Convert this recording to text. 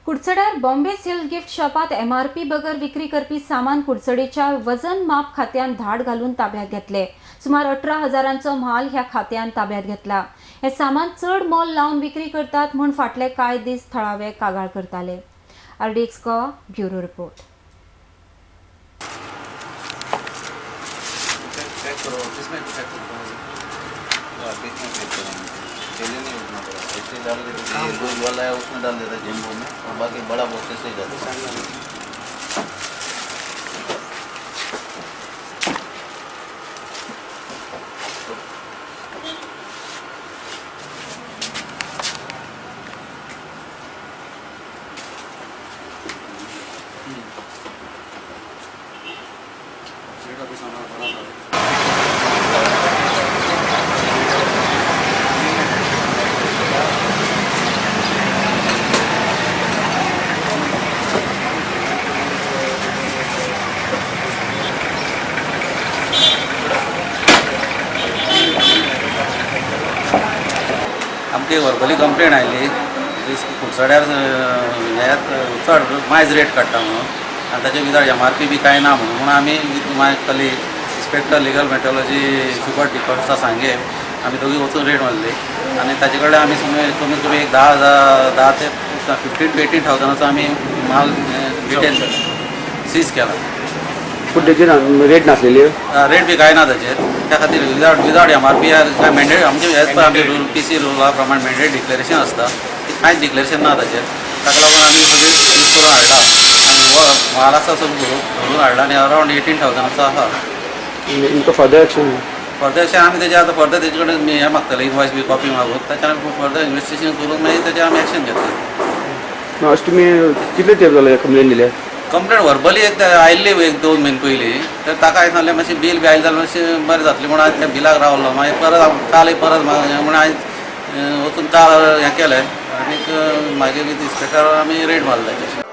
कुडचड्यार Bombay silk gift शॉपात MRP बगर विक्री करपी सामान कुडचडेच्या वजन माप खात्यान धाड घालून ताब्यात घेतले। सुमार 18,000 माल ह्या खात्यान ताब्यात घेतला। हे सामान चढ मोल लावन विक्री करतात म्हूण फाटले कांय दीस थळावे कागाळ करताले। RDX Goa bureau report. दूध वाला है उसमें डाल देता है जेम्बो में और बाकी बड़ा बोतल से जाता है। आमची वर्बली कंप्लेंट आयली कुडचड्यार ह्यात चड मायज रेट काडटा म्हणून आनी ताचे विदाउट MRP बी कांय ना म्हणून आमी माय कली इन्स्पेक्टर लिगल मेट्रोलॉजी सुपर डिपार्टमेंटा सांगे आमी दोगी वचून रेट मारली आनी ताचे कडल्यान आमी कमीत कमी एक 10 ते 15 to 18,000 आमी माल रिटेल सीज केला। पूण तेजेर रेट नासलेली रेट बी कांय ना ताचेर त्या खातीर विदाउट MRP काय मेंडेट आमचे एज पर आमचे रूल PC रुला प्रमाण मेंडेट डिक्लेरेशन आसता कांयच डिक्लेरेशन ना ताचेर ताका लागून आमी सगळी सीज करून हाडला आनी माल आसा सगळो धरून हाडला आनी अरावंड 18,000 आसा। तुमकां फर्दर एक्शन आमी तेजे आतां फर्दर तेजे कडेन हें मागतले इनवॉयस बी कॉपी मागून ताच्यार फर्दर इन्वेस्टिगेशन करून मागीर ताचेर आमी एक्शन घेतले। अशें तुमी कितले तेंप जाले कंप्लेन दिल्या? कंप्लेंट वर्बली एक आयिल्ली 1-2 म्हयने पयलीं तर ताका हांवें सांगलें मातशें बील बी आयलें जाल्यार मातशें बरें जातलें म्हणून हांवें त्या बिलाक रावलो मागीर परत काल परत म्हणून हांवें वचून काल हें केलें आनीक मागीर इन्स्पेक्टराक आमी रेड मारले।